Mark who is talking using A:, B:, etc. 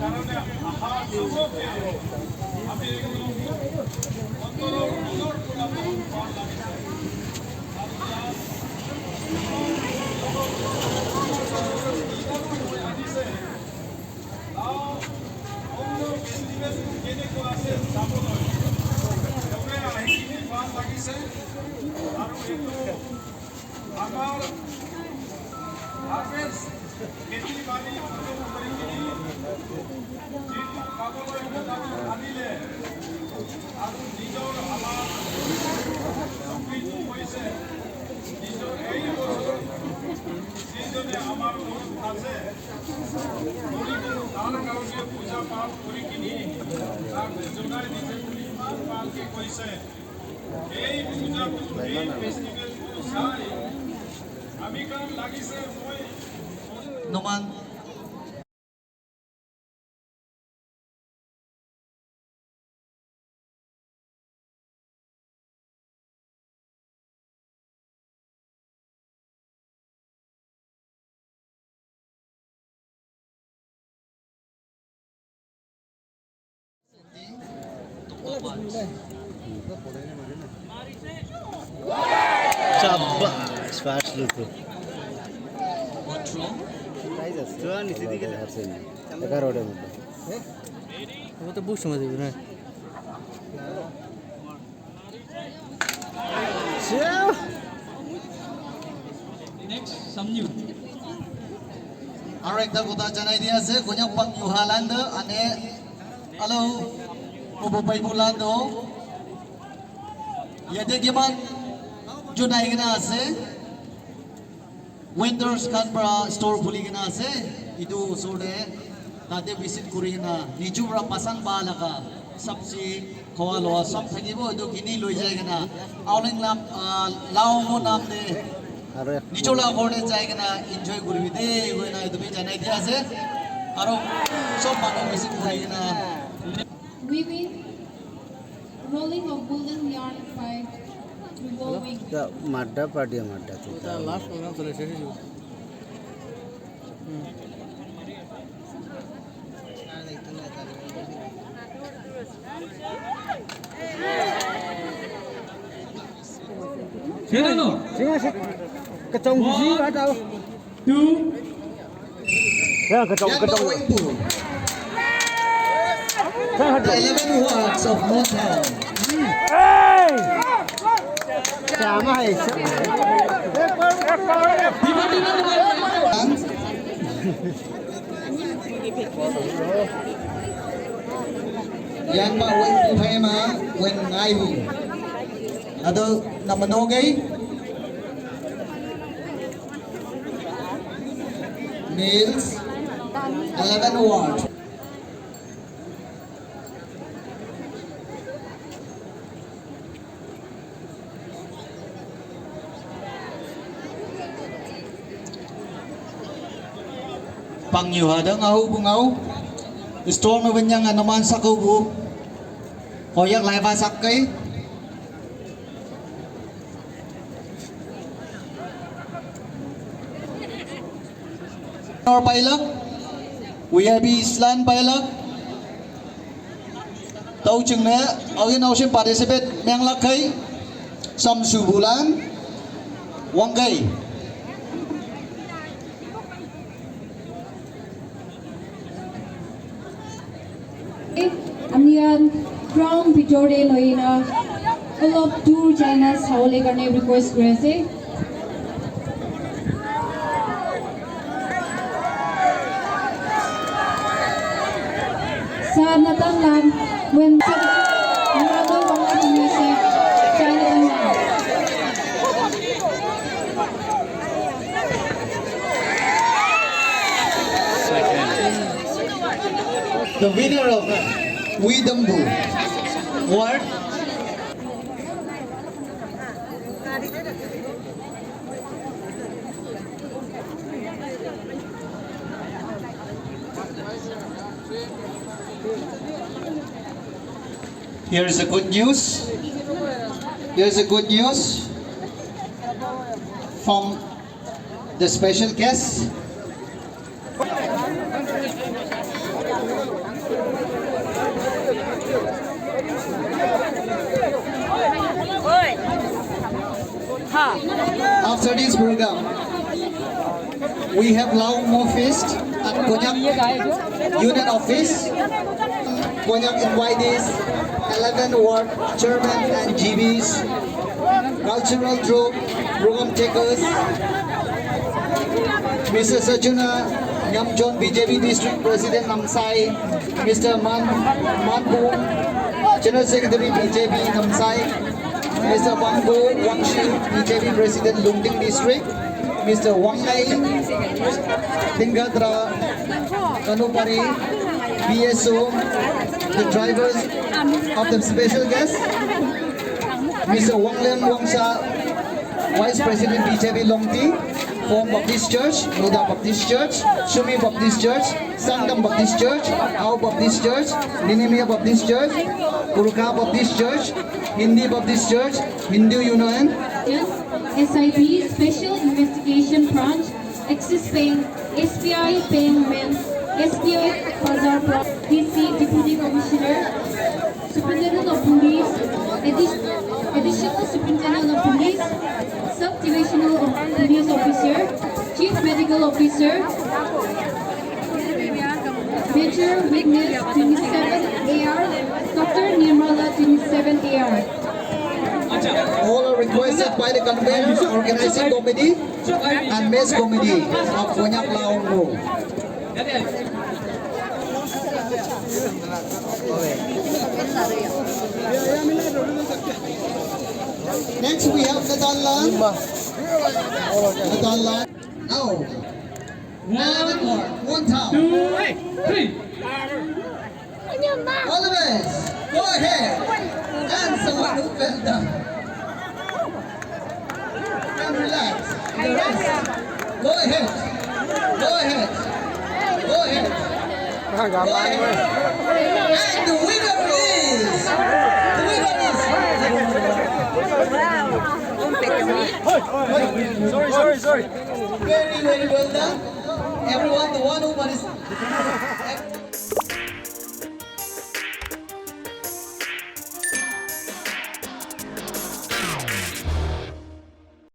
A: কারণে আহা যুবকে আমি এগুলো অন্তর নিজর কোলাপন পার লাগিছে আনিছে অন্য ফেষ্টিভেলটো কেনেকুৱা আছে চাবলৈ তেওঁৱে আহি কিনি ভাল লাগিছে আৰু এইটো আমাৰ হাৰ্ভেষ্ট খেতি বাৰী খতম কৰি কিনি যিটো খাবলৈ আনিলে আৰু নিজৰ আমাৰ চকৰিটো হৈছে নিজৰ এই বছৰ যিজনে আমাৰ ঘৰত আছে তাৰ কাৰণে পূজা পাঠ কৰি কিনি তাক জনাই দিছে বুলি ইমান ভালকৈ কৈছে এই পূজাটো এই ফেষ্টিভেলটো চাই আমি কাৰণ লাগিছে মই
B: Numan
C: Shabash, fast luto.
B: what's wrong?
C: Price আছে তো নিচে দিকে আছে 11টার মধ্যে
D: वो तो बुश समझ ना
B: Next, Samyu. Alright, dah kota janai dia se, konya pang Yuhalanda, ane, halo, ubu pai bulando. Ya deh gimana? Junai kena se, Winters Canberra store puli kena se, itu sore, tadi visit kuri kena, niju berapa pasang bala ka, sabsi, kawalo, sab thagi bo, itu kini loi jai kena, awalnya lam, lau mo nam de.
C: আর
B: নিচলা ঘরে জায়গা না enjoy করবি দে ওই না তুমি জানাই দিয়ে আছে আর সব মানুষ বেশি জায়গা না
E: Weaving, rolling of golden yarn pipe, revolving.
C: মাড্ডা পার্টি মাড্ডা তো
D: वो तो लास्ट प्रोग्राम चले शेष जो
C: kecong biji atau
A: two
C: ya kecong kecong
B: 11 watts of Motown
C: sama hai
B: yang pak wen tu hai ma wen ngai bu ada nama nogai Mills 11 watts pang yu ada ngau bungau store no benyang naman sa ko bu hoyak lai ba sak kai or pilot VIP Island pilot tàu chừng nè ở yên nào xem participate mang lạc kai sam su bulan wang gai
E: Amian Crown Victoria Loina, all of tour China's Howle Garne request Grace. Sa natang lam when another one music China lam.
B: the winner of Widambu Award here's the good news. Here's the good news from the special guest. After this program, we have Laung Mo Feast at Konyak Union Office. Konyak invitees, 11 ward chairman and GBs, cultural troupe, program takers, Mr. Sajuna Nyamjon BJP District President Namsai, Mr. Manbu, General Secretary BJP Namsai, Mr. Wangbo Wangshi, BJP President Lungting District, Mr. Wangai Tingadra Kanupari, BSO, the drivers of the special guests, Mr. Wanglem Wangsha, Vice President BJP Longti, Form Baptist Church, Noda Baptist Church, Shumi Baptist Church, Sangam Baptist Church, Ao Baptist Church, Ninimia Baptist Church, Kuruka Baptist Church, Hindi Baptist Church, Hindu Union,
E: SIB Special Investigation Branch, Axis Bank, SBI Payments, SBI Bazaar Block, DC Deputy Commissioner, Superintendent of Police, Additional Superintendent of Police, Sub-Divisional Police Officer, Chief Medical Officer, Major Witness 27AR, Dr. Nirmala 27AR.
B: all are requested by the convener, organizing committee, and mess committee of Konyak Laung Mo. Next we have Nadalan. Nadalan. Now, one time. All the best. Go ahead. And someone who fell down. And relax. The rest. Go ahead. Go ahead. Go ahead. Go ahead. And the winner is. Sorry. Very well done. Everyone, the one who